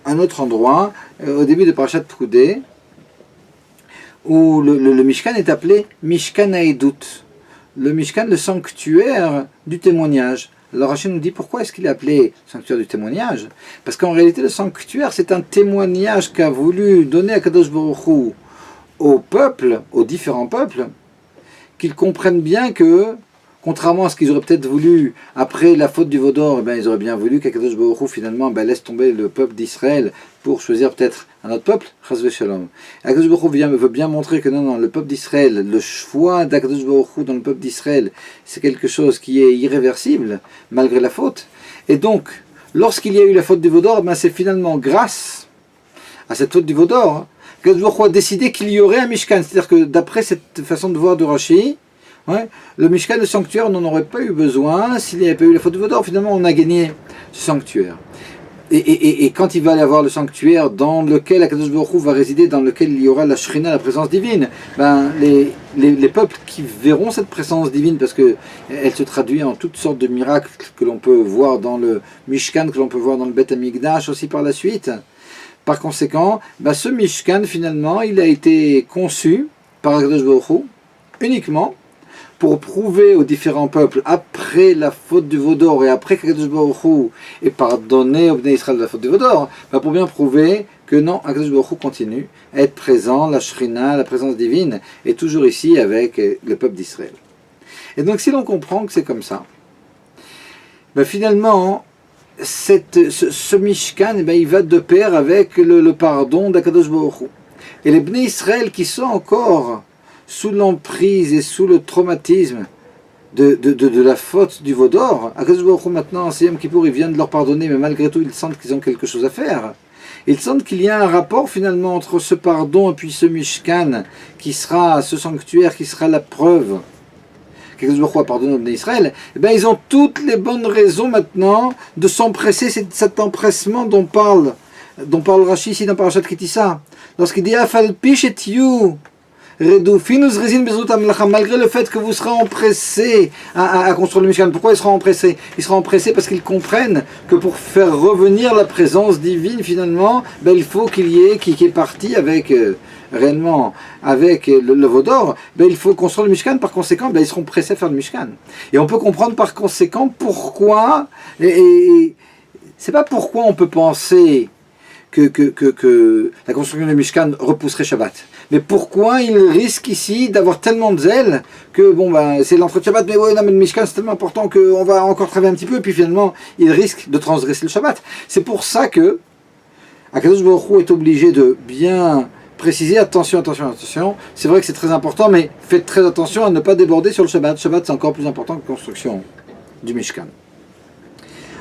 un autre endroit, au début de Parashat Pekudei, où le Mishkan est appelé Mishkan Haedut. Le Mishkan, le sanctuaire du témoignage. Alors Rashi nous dit pourquoi est-ce qu'il est appelé sanctuaire du témoignage? Parce qu'en réalité le sanctuaire c'est un témoignage qu'a voulu donner Akadosh Baruch Hu au peuple, aux différents peuples, qu'ils comprennent bien que, contrairement à ce qu'ils auraient peut-être voulu après la faute du Vaudor, ils auraient bien voulu qu'Akadosh Baruch Hu finalement laisse tomber le peuple d'Israël pour choisir peut-être un autre peuple, Chas v'Shalom. Akadosh Baruch Hu veut bien montrer que non, le peuple d'Israël, le choix d'Akadosh Baruch Hu dans le peuple d'Israël, c'est quelque chose qui est irréversible, malgré la faute. Et donc, lorsqu'il y a eu la faute du Vaudor, c'est finalement grâce à cette faute du Vaudor qu'Akadosh Baruch Hu a décidé qu'il y aurait un Mishkan. C'est-à-dire que d'après cette façon de voir de Rashi, Ouais. Le Mishkan, le sanctuaire, on n'en aurait pas eu besoin s'il n'y avait pas eu la faute de Vaudor. Finalement, on a gagné ce sanctuaire. Et quand il va y avoir le sanctuaire dans lequel Akadosh Baruch Hu va résider, dans lequel il y aura la Shrina, la présence divine, ben les peuples qui verront cette présence divine, parce que elle se traduit en toutes sortes de miracles que l'on peut voir dans le Mishkan, que l'on peut voir dans le Beth Amikdash aussi par la suite. Par conséquent, ben ce Mishkan finalement, il a été conçu par Akadosh Baruch Hu uniquement pour prouver aux différents peuples, après la faute du Vaudor et après qu'Akadosh Baruch Hu ait pardonné au Bnei Israël de la faute du Vaudor, pour bien prouver que non, Akadosh Baruch Hu continue à être présent, la Shrina, la présence divine, est toujours ici avec le peuple d'Israël. Et donc si l'on comprend que c'est comme ça, finalement, ce Mishkan, il va de pair avec le pardon d'Akadosh Baruch Hu. Et les Bnei Israël qui sont encore sous l'emprise et sous le traumatisme de la faute du Vaudor, Akadosh Baruch Hu maintenant, en Yom Kippour, il vient de leur pardonner, mais malgré tout, ils sentent qu'ils ont quelque chose à faire. Ils sentent qu'il y a un rapport finalement entre ce pardon et puis ce Mishkan, qui sera ce sanctuaire, qui sera la preuve qu'Akadosh Baruch Hu a pardonné au Bnei Israël. Ils ont toutes les bonnes raisons maintenant de s'empresser, c'est cet empressement dont parle Rashi ici dans Parashat Ki Tisa. Lorsqu'il dit Afal Pishet You, malgré le fait que vous serez empressés à construire le Mishkan. Pourquoi ils seront empressés? Ils seront empressés parce qu'ils comprennent que pour faire revenir la présence divine finalement, il faut qu'il y ait qui est parti avec réellement avec le Vaudor, il faut construire le Mishkan. Par conséquent, ils seront pressés à faire le Mishkan. Et on peut comprendre par conséquent pourquoi, et c'est pas pourquoi on peut penser que la construction du Mishkan repousserait Shabbat. Mais pourquoi il risque ici d'avoir tellement de zèle que c'est l'entrée de Shabbat, mais le Mishkan c'est tellement important qu'on va encore travailler un petit peu, et puis finalement il risque de transgresser le Shabbat. C'est pour ça que Akadosh Baruch Hu est obligé de bien préciser, attention, c'est vrai que c'est très important, mais faites très attention à ne pas déborder sur le Shabbat. Shabbat c'est encore plus important que la construction du Mishkan.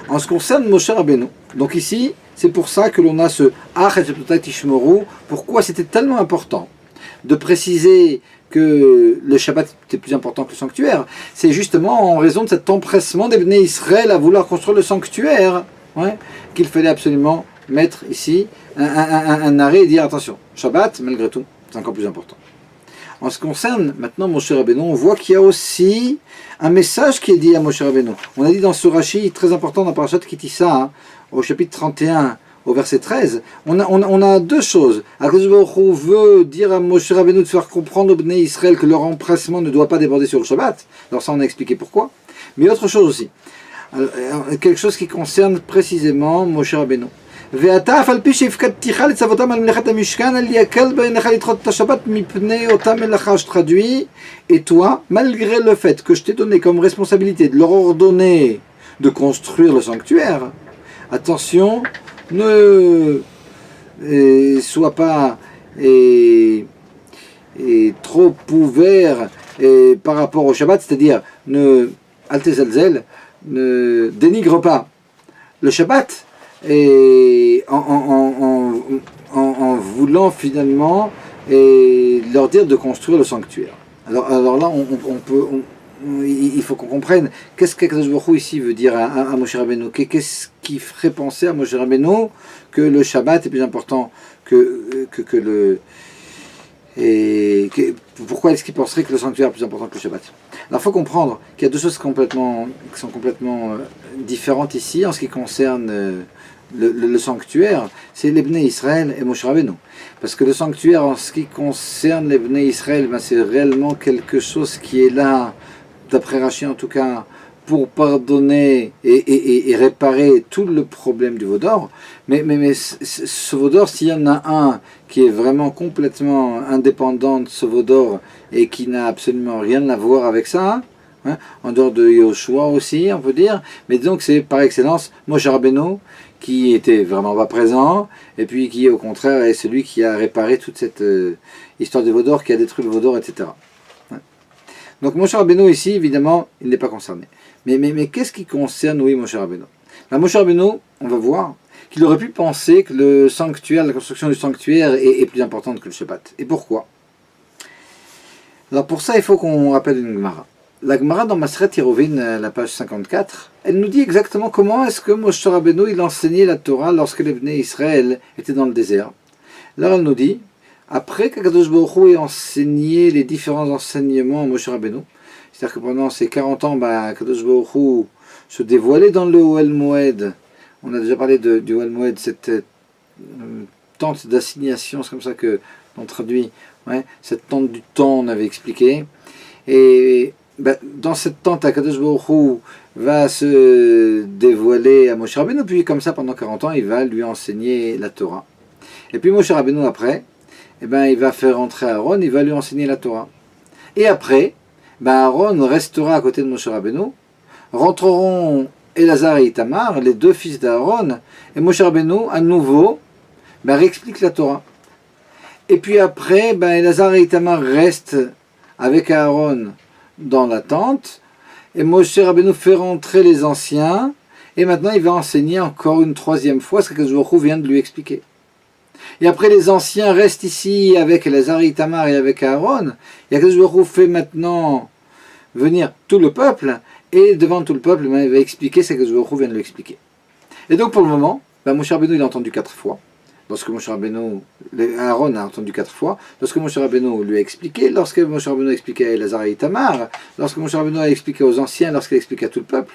En ce qui concerne Moshe Rabbeinu, donc ici, c'est pour ça que l'on a ce Ach et Tishmoru. Pourquoi c'était tellement important de préciser que le Shabbat était plus important que le sanctuaire? C'est justement en raison de cet empressement des Bnei Israël à vouloir construire le sanctuaire, qu'il fallait absolument mettre ici un arrêt et dire attention, Shabbat, malgré tout, c'est encore plus important. En ce qui concerne maintenant Moshe Rabbeinu, on voit qu'il y a aussi un message qui est dit à Moshe Rabbeinu. On a dit dans ce Rashi très important dans Parashat Ki Tisa, au chapitre 31, au verset 13, on a deux choses. Akadosh Baruch Hu veut dire à Moshe Rabbeinu de faire comprendre aux Bnei Israël que leur empressement ne doit pas déborder sur le Shabbat. Alors ça, on a expliqué pourquoi. Mais autre chose aussi, quelque chose qui concerne précisément Moshe Rabbeinu. ואתה אף על פי שהפקדתיך לצוותם על מלאכת המשכן אל יקל בעיניך לדחות את השבת מפני אותה מלאכה. Je traduis, et toi, malgré le fait que je t'ai donné comme responsabilité de leur ordonner de construire le sanctuaire, attention, ne sois pas trop ouvert par rapport au Shabbat, c'est-à-dire ne dénigre pas le Shabbat, et en voulant finalement leur dire de construire le sanctuaire. Alors là, il faut qu'on comprenne qu'est-ce qu'Akadosh Baruch Hu ici veut dire à Moshe Rabbeinu. Qu'est-ce qui ferait penser à Moshe Rabbeinu que le Shabbat est plus important que le... pourquoi est-ce qu'il penserait que le sanctuaire est plus important que le Shabbat? Alors il faut comprendre qu'il y a deux choses qui sont complètement différentes ici en ce qui concerne le sanctuaire. C'est les Bnei Israël et Moshe Rabbeinu. Parce que le sanctuaire, en ce qui concerne les Bnei Israël, c'est réellement quelque chose qui est là, d'après Rashi en tout cas, pour pardonner et réparer tout le problème du Vaudor. Mais ce Vaudor, s'il y en a un qui est vraiment complètement indépendant de ce Vaudor et qui n'a absolument rien à voir avec ça, en dehors de Yoshua aussi, on peut dire, mais donc c'est par excellence Moshe Rabbeinu, qui était vraiment pas présent, et puis qui au contraire est celui qui a réparé toute cette histoire du Vaudor, qui a détruit le Vaudor, etc. Donc Moshe Rabbeinu ici, évidemment, il n'est pas concerné. Mais qu'est-ce qui concerne, Moshe Rabbeinu? Moshe Rabbeinu, on va voir qu'il aurait pu penser que le sanctuaire, la construction du sanctuaire est plus importante que le Shabbat. Et pourquoi? Alors pour ça, il faut qu'on rappelle une Gemara. La Gemara dans Maseret Yerovin, la page 54, elle nous dit exactement comment est-ce que Moshe Rabbeinu il enseignait la Torah lorsque les Bnei Israël étaient dans le désert. Là, elle nous dit, après qu'Akadosh Baruch Hu ait enseigné les différents enseignements à Moshe Rabbeinu, c'est-à-dire que pendant ces 40 ans, Akadosh Baruch Hu se dévoilait dans le Ohel Moed. On a déjà parlé du Ohel Moed, cette tente d'assignation, c'est comme ça qu'on traduit, cette tente du temps, on avait expliqué. Et dans cette tente, Akadosh Baruch Hu va se dévoiler à Moshe Rabbeinu, puis comme ça, pendant 40 ans, il va lui enseigner la Torah. Et puis Moshe Rabbeinu, après, il va faire entrer Aaron, il va lui enseigner la Torah. Et après, Aaron restera à côté de Moshe Rabbeinu, rentreront Elazar et Itamar, les deux fils d'Aaron, et Moshe Rabbeinu, à nouveau, réexplique la Torah. Et puis après, Elazar et Itamar restent avec Aaron dans la tente, et Moshe Rabbeinu fait rentrer les anciens, et maintenant il va enseigner encore une troisième fois ce que Akadosh Baruch Hu vient de lui expliquer. Et après les anciens restent ici avec Elazar et Itamar et avec Aaron, et Akadosh Baruch Hu fait maintenant venir tout le peuple, et devant tout le peuple, il va expliquer ce que Akadosh Baruch Hu vient de lui expliquer. Et donc pour le moment, Moshe Rabbeinu il a entendu 4 fois. Lorsque Moshe Rabbeinu, Aaron a entendu 4 fois, lorsque Moshe Rabbeinu lui a expliqué, lorsque Moshe Rabbeinu a expliqué à Elazar et Itamar, lorsque Moshe Rabbeinu a expliqué aux anciens, lorsqu'il a expliqué à tout le peuple.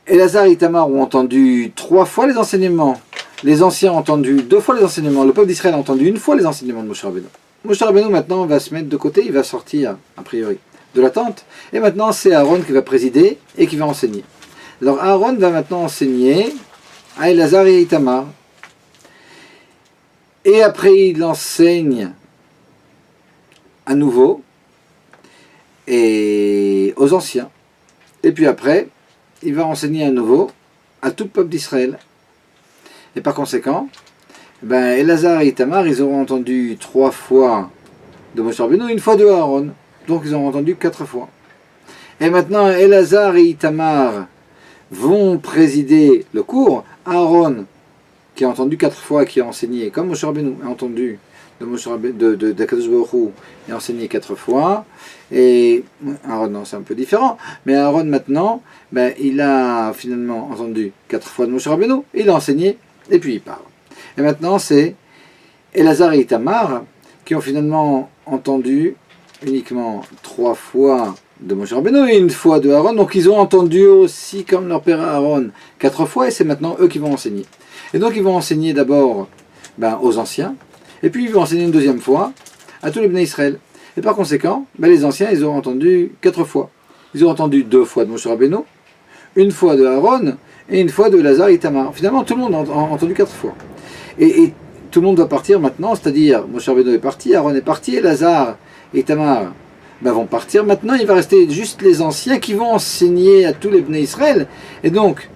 Elazar et Itamar ont entendu 3 fois les enseignements, les anciens ont entendu 2 fois les enseignements, le peuple d'Israël a entendu 1 fois les enseignements de Moshe Rabbeinu. Moshe Rabbeinu maintenant va se mettre de côté, il va sortir, a priori, de la tente, et maintenant c'est Aaron qui va présider et qui va enseigner. Alors Aaron va maintenant enseigner à Elazar et Itamar. Et après il enseigne à nouveau et aux anciens. Et puis après, il va enseigner à nouveau à tout le peuple d'Israël. Et par conséquent, Elazar et Itamar, ils auront entendu 3 fois de Moshe Rabbeinu, 1 fois de Aaron. Donc ils ont entendu 4 fois. Et maintenant, Elazar et Itamar vont présider le cours. Aaron, qui a entendu 4 fois, qui a enseigné, comme Moshe Rabbeinu a entendu d'Akadosh Baruch Hu, et enseigné 4 fois. Et Aaron, non, c'est un peu différent. Mais Aaron, maintenant, il a finalement entendu 4 fois de Moshe Rabbeinu, il a enseigné, et puis il parle. Et maintenant, c'est Elazar et Itamar, qui ont finalement entendu uniquement 3 fois de Moshe Rabbeinu et 1 fois de Aaron, donc ils ont entendu aussi comme leur père Aaron 4 fois, et c'est maintenant eux qui vont enseigner. Et donc ils vont enseigner d'abord aux anciens, et puis ils vont enseigner une 2e fois à tous les Bnei Israël. Et par conséquent, les anciens, ils auront entendu 4 fois. Ils ont entendu 2 fois de Moshe Rabbeinu, 1 fois de Aaron, et 1 fois de Elazar et Itamar. Finalement, tout le monde a entendu 4 fois. Et tout le monde va partir maintenant, c'est-à-dire Moshe Rabbeinu est parti, Aaron est parti, Elazar et Itamar vont partir. Maintenant, il va rester juste les anciens qui vont enseigner à tous les Bnei Israël. Et donc,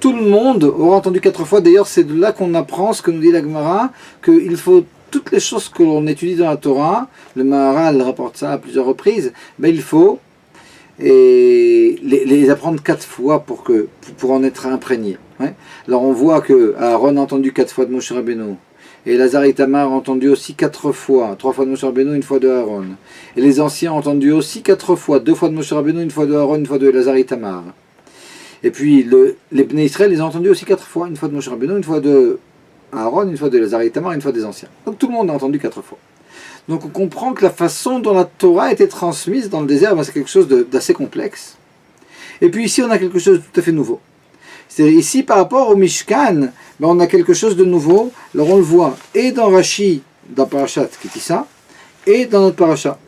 tout le monde aura entendu 4 fois. D'ailleurs, c'est de là qu'on apprend ce que nous dit la Gemara, qu'il faut toutes les choses que l'on étudie dans la Torah, le Maharal rapporte ça à plusieurs reprises, il faut les apprendre 4 fois pour en être imprégné. Alors on voit que Aaron a entendu 4 fois de Moshe Rabbeinu, et Elazar et Itamar ont entendu aussi 4 fois, 3 fois de Moshe Rabbeinu, 1 fois de Aaron. Et les anciens ont entendu aussi 4 fois, 2 fois de Moshe Rabbeinu, 1 fois de Aaron, 1 fois de Elazar et Itamar. Et puis les Bnei Israël les ont entendus aussi 4 fois, 1 fois de Moshe Rabbeinu, 1 fois de Aaron, 1 fois de Elazar et Itamar, 1 fois des anciens. Donc tout le monde a entendu 4 fois. Donc on comprend que la façon dont la Torah a été transmise dans le désert, c'est quelque chose d'assez complexe. Et puis ici on a quelque chose de tout à fait nouveau. C'est-à-dire ici par rapport au Mishkan, on a quelque chose de nouveau. Alors on le voit et dans Rashi, dans Parashat Kitissa, et dans notre Parashat.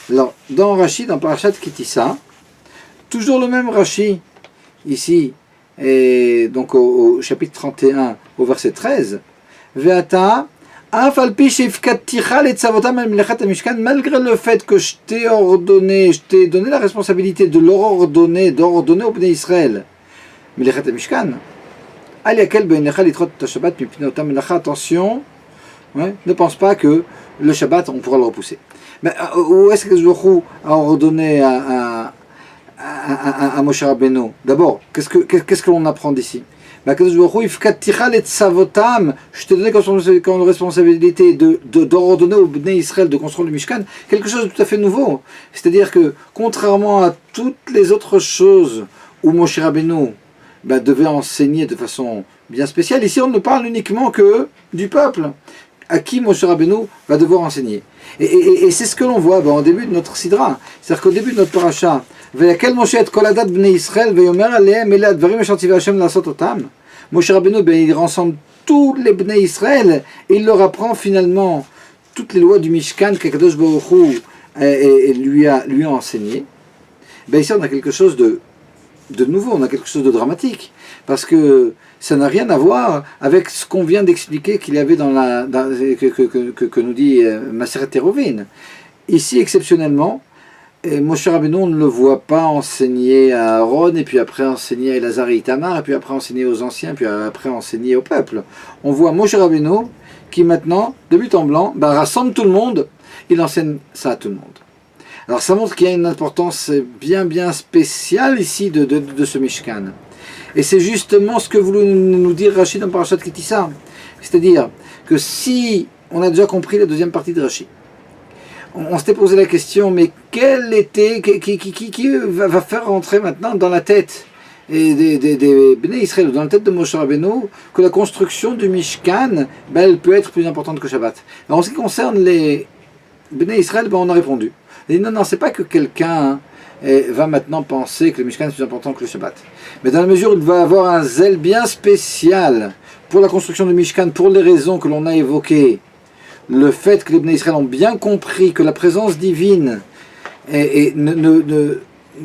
Alors dans Rashi, dans Parashat Kitissa, toujours le même Rashi, ici, et donc au chapitre 31, au verset 13, Ve'ata, malgré le fait que je t'ai donné la responsabilité de leur ordonner, d'ordonner au Bnei Israël, attention, ne pense pas que le Shabbat on pourra le repousser. Mais où est-ce que Zohou a ordonné à Moshe Rabbeinu? D'abord, qu'est-ce que l'on apprend d'ici? Kadosh Baruch Hu, Ifkaticha letzavotam, je t'ai donné comme responsabilité d'ordonner au Bnei Israël de construire le Mishkan, quelque chose de tout à fait nouveau. C'est-à-dire que, contrairement à toutes les autres choses où Moshe Rabbeinu devait enseigner de façon bien spéciale, ici on ne parle uniquement que du peuple, à qui Moshe Rabbeinu va devoir enseigner. Et c'est ce que l'on voit en début de notre Sidra. C'est-à-dire qu'au début de notre paracha, Vayakel Moshe et kol adat bnei Israël, vayomer alehem ele advarim asher tzivah Hashem lasot otam. Moshe Rabbeinu, il rassemble tous les bnei Israël et il leur apprend finalement toutes les lois du Mishkan qu'Akadosh Baruch Hu lui a enseigné. Ici on a quelque chose de nouveau, on a quelque chose de dramatique, parce que ça n'a rien à voir avec ce qu'on vient d'expliquer qu'il y avait que nous dit Maseret Eruvin. Ici, exceptionnellement, Moshe Rabbeinu, on ne le voit pas enseigner à Aaron, et puis après enseigner à Elazar et Itamar, et puis après enseigner aux anciens, puis après enseigner au peuple. On voit Moshe Rabbeinu qui maintenant, de but en blanc, rassemble tout le monde, il enseigne ça à tout le monde. Alors ça montre qu'il y a une importance bien spéciale ici de ce Mishkan. Et c'est justement ce que voulait nous dire Rashi dans Parashat Ki Tisa. C'est-à-dire que si on a déjà compris la deuxième partie de Rashi, on s'était posé la question, mais qui va faire rentrer maintenant dans la tête des Bnei Israël, dans la tête de Moshe Rabbeinu, que la construction du Mishkan, elle peut être plus importante que Shabbat. Alors en ce qui concerne les Bnei Israël, on a répondu. Et non, c'est pas que quelqu'un va maintenant penser que le Mishkan est plus important que le Shabbat. Mais dans la mesure où il va avoir un zèle bien spécial pour la construction du Mishkan, pour les raisons que l'on a évoquées, le fait que les Bnei Israël ont bien compris que la présence divine ne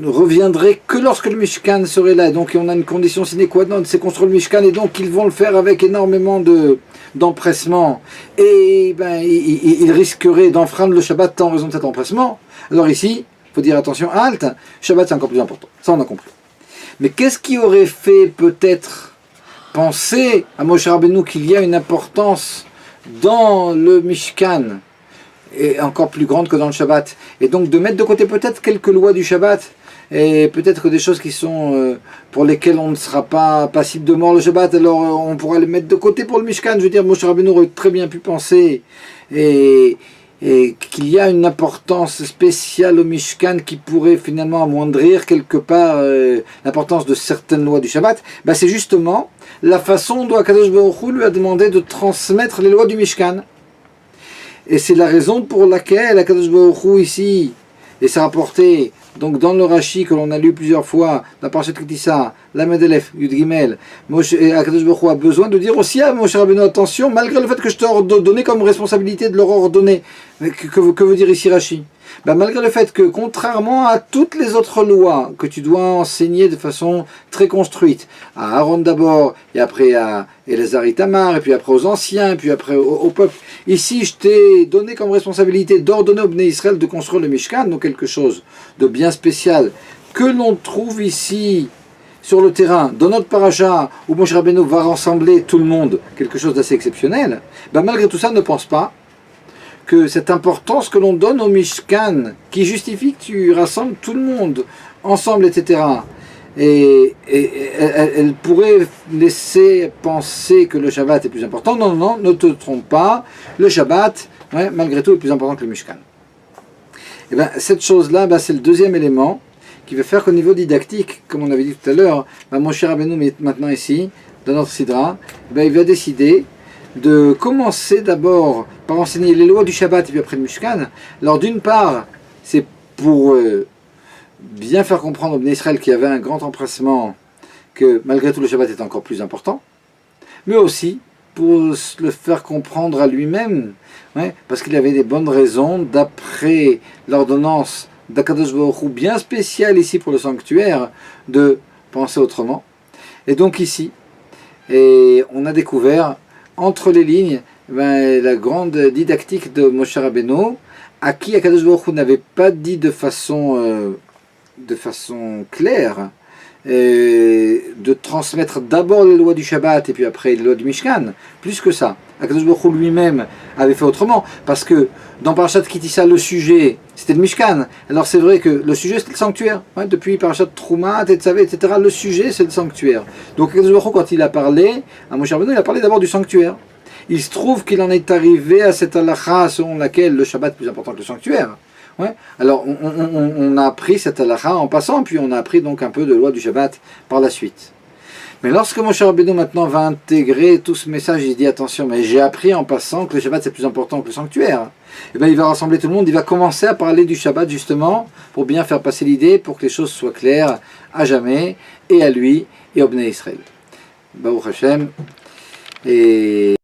reviendrait que lorsque le Mishkan serait là. Donc on a une condition sine qua non, c'est construire le Mishkan, et donc ils vont le faire avec énormément d'empressement. Et ils risqueraient d'enfreindre le Shabbat en raison de cet empressement. Alors ici, il faut dire attention, halte, Shabbat c'est encore plus important. Ça on a compris. Mais qu'est-ce qui aurait fait peut-être penser à Moshe Rabbeinu qu'il y a une importance dans le Mishkan, et encore plus grande que dans le Shabbat, et donc de mettre de côté peut-être quelques lois du Shabbat, et peut-être que des choses qui sont pour lesquelles on ne sera pas passible de mort le Shabbat, alors on pourra les mettre de côté pour le Mishkan. Je veux dire, Moshe Rabbeinu aurait très bien pu penser et qu'il y a une importance spéciale au Mishkan qui pourrait finalement amoindrir quelque part l'importance de certaines lois du Shabbat. C'est justement la façon dont Akadosh Baruch Hu lui a demandé de transmettre les lois du Mishkan. Et c'est la raison pour laquelle Akadosh Baruch Hu ici, et c'est rapporté donc dans le Rashi que l'on a lu plusieurs fois, dans Parashat Ki Tisa, Lamed Aleph, Yud Gimel, Akadosh Baruch Hu a besoin de dire aussi à Moshe Rabbeinu, attention, malgré le fait que je t'ai donné comme responsabilité de leur ordonner, que veut dire ici Rashi? Malgré le fait que, contrairement à toutes les autres lois que tu dois enseigner de façon très construite, à Aaron d'abord, et après à Elazar et Itamar, et puis après aux anciens, et puis après au peuple, ici je t'ai donné comme responsabilité d'ordonner au Bnei Israël de construire le Mishkan, donc quelque chose de bien spécial, que l'on trouve ici sur le terrain, dans notre paracha, où Moshe Rabbeinu va rassembler tout le monde, quelque chose d'assez exceptionnel. Malgré tout ça, ne pense pas que cette importance que l'on donne au Mishkan, qui justifie que tu rassembles tout le monde ensemble, etc., et elle pourrait laisser penser que le Shabbat est plus important. Non, ne te trompe pas, le Shabbat, malgré tout, est plus important que le Mishkan. Et cette chose-là, c'est le deuxième élément qui va faire qu'au niveau didactique, comme on avait dit tout à l'heure, Moshe Rabbeinu maintenant ici, dans notre Sidra, il va décider de commencer d'abord par enseigner les lois du Shabbat et puis après le Mishkan. Alors d'une part, c'est pour bien faire comprendre au Bnei Israël qu'il y avait un grand empressement, que malgré tout le Shabbat est encore plus important, mais aussi pour le faire comprendre à lui-même, parce qu'il avait des bonnes raisons, d'après l'ordonnance d'Akadosh Baruch Hu bien spéciale ici pour le sanctuaire, de penser autrement. Et donc ici, on a découvert entre les lignes la grande didactique de Moshe Rabbeinu, à qui Akadosh Baruch Hu n'avait pas dit de façon claire de transmettre d'abord les lois du Shabbat et puis après les lois du Mishkan, plus que ça. Akadosh Baruch Hu lui-même avait fait autrement, parce que dans Parashat Kitissa, le sujet, c'était le Mishkan. Alors c'est vrai que le sujet, c'était le sanctuaire. Ouais, depuis Parashat Trouma, Tetzavé, etc., le sujet, c'est le sanctuaire. Donc Akadosh Baruch Hu, quand il a parlé à Moshe Rabbeinu, il a parlé d'abord du sanctuaire. Il se trouve qu'il en est arrivé à cette halakha selon laquelle le Shabbat est plus important que le sanctuaire. Ouais. Alors on a appris cette halakha en passant, puis on a appris donc un peu de loi du Shabbat par la suite. Mais lorsque Moshe Rabbeinu maintenant va intégrer tout ce message, il dit attention, mais j'ai appris en passant que le Shabbat c'est plus important que le sanctuaire. Et bien il va rassembler tout le monde, il va commencer à parler du Shabbat justement pour bien faire passer l'idée, pour que les choses soient claires à jamais, et à lui, et au Bnei Israël. Baruch Hashem. Et